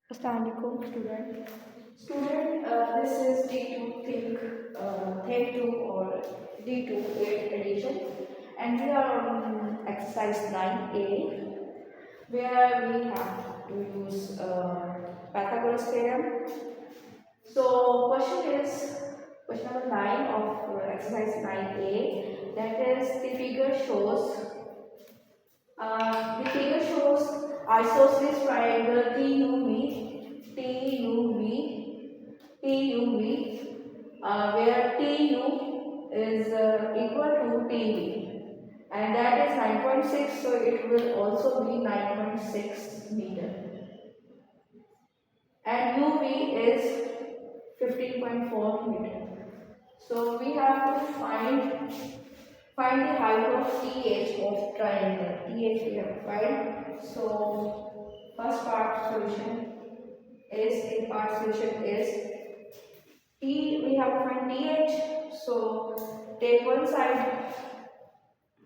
Assalamualaikum student. This is D2 think 2 or D2 edition, and we are on exercise 9A, where we have to use Pythagoras theorem. So question number 9 of exercise 9A, that is the figure shows isosceles triangle TUV, where TU is equal to TV, and that is 9.6, so it will also be 9.6 meter, and UV is 15.4 meter. So we have to find the height of TH of triangle. TH we have to find. So first part solution is T, we have to find TH. So take one side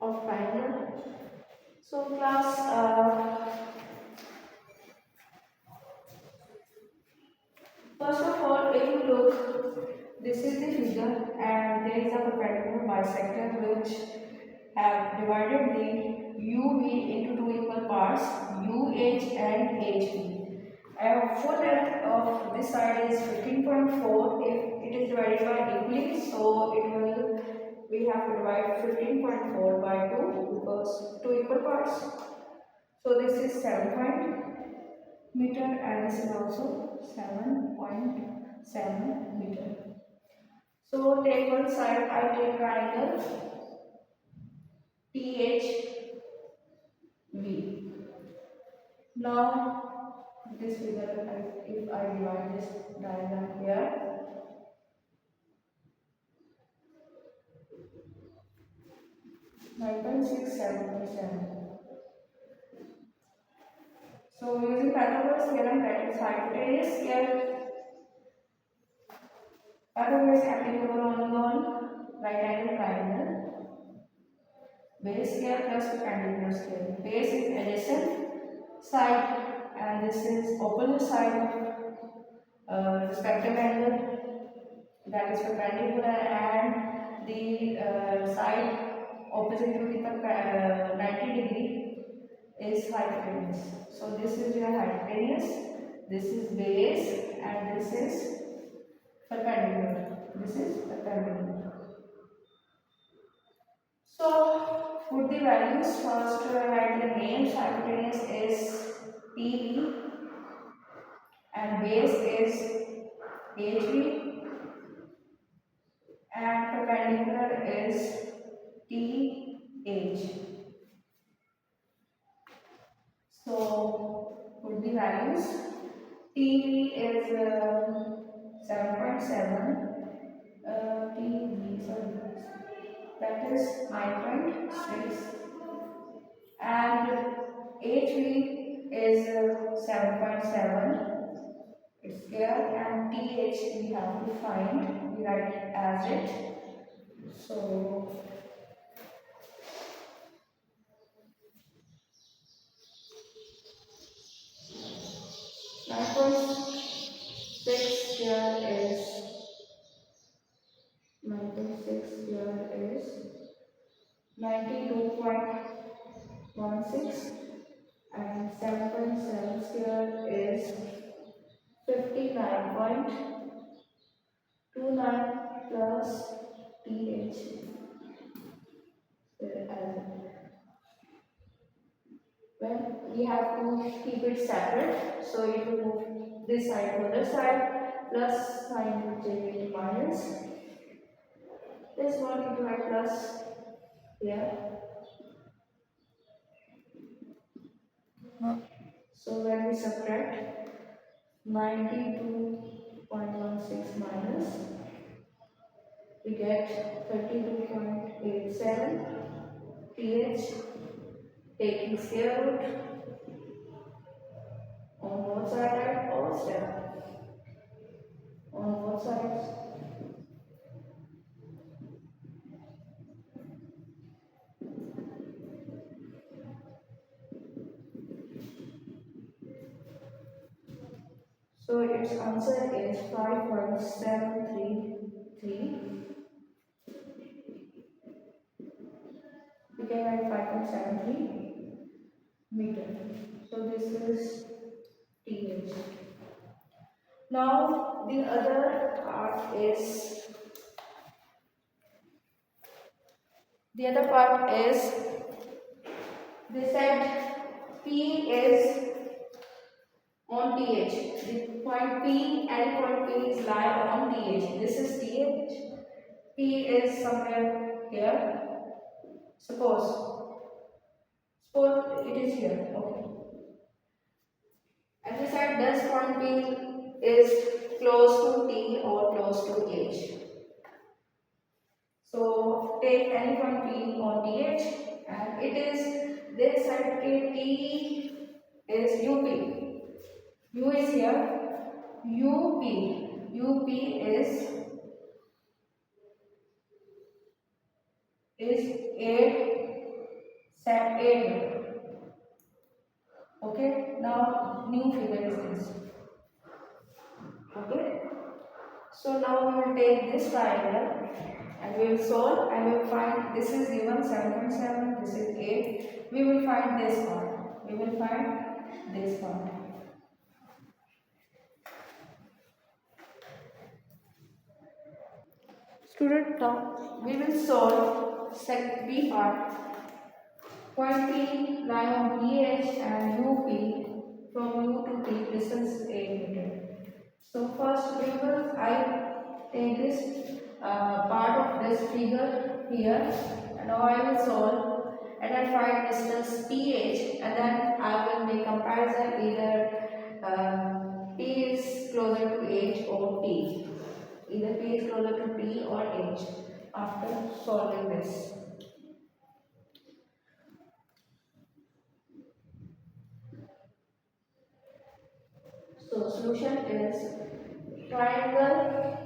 of triangle. So class, first of all, if you look, this is the figure, and there is a perpendicular bisector which have divided the UV into two equal parts, UH and HV. Full length of this side is 15.4. If it is divided by equally, so we have to divide 15.4 by 2 because two equal parts. So this is 7 meter, and this is also 7.7 meter. So take one side, I take triangle THV. Now this figure, if I divide this diagram here, 9.6, 7.7. So using Pythagoras theorem, that is hypotenuse here. Pythagoras is applicable only on right angle triangle. Base here plus perpendicular here. Base is adjacent side, and this is opposite side of respective angle, that is perpendicular, and the side opposite to the 90 degree is hypotenuse. So this is your hypotenuse, this is base, and this is perpendicular. This is perpendicular. So put the values first. Write the names. Hypotenuse is PE, and base is HV, and perpendicular is TH. So put the values. TV is 7.7. TV, sorry, that is 9.6, and HV is 7.7. It's here, and TH we have to find. We write it as it. So 9.6 here is 92.16, and 7.7 here is 59.29 plus TH. When we have to keep it separate, so if you move this side to other side, plus sign will change into minus. This one into my plus here. So when we subtract 92.16 minus, we get 32.87 TH, taking square root on both sides or step on both sides. So its answer is 5.733. We can write 5.73 meter. So this is TH. Now the other part is they said P is on TH. The point P, any point P is lie on TH. This is TH. P is somewhere here. Suppose it is here. Okay. And we said this point P is close to T or close to H. So take any point P on TH, and it is this side T is UP. U is here. UP is 8 set 8. Okay. Now new figure is this. Okay. So now we will take this triangle and we will solve, and we will find this is given 7.7, this is 8. We will find this part. Student, now we will solve set B part. Point P lie on BH and UP from U to P distance is 8 meter. So first I take this part of this figure here, and now I will solve and I find distance PH, and then I will make comparison either P is closer to H or T. Either P is closer to T or H after solving this. So solution is triangle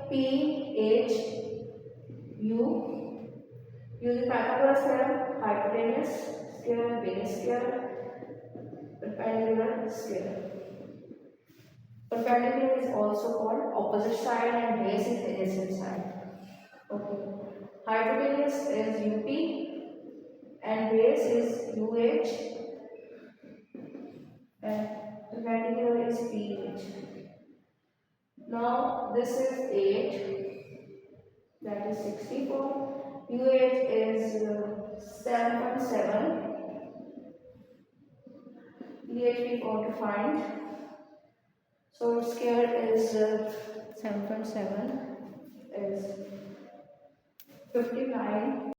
PHU using pythagoras theorem, hypotenuse square, base square, perpendicular square. Perpendicular is also called opposite side and base is adjacent side. Okay. Hypotenuse is UP and base is UH and perpendicular is PH. Now this is 8, that is 64. UH is 7.7. PH we want to find. So square is 7.7 is 59.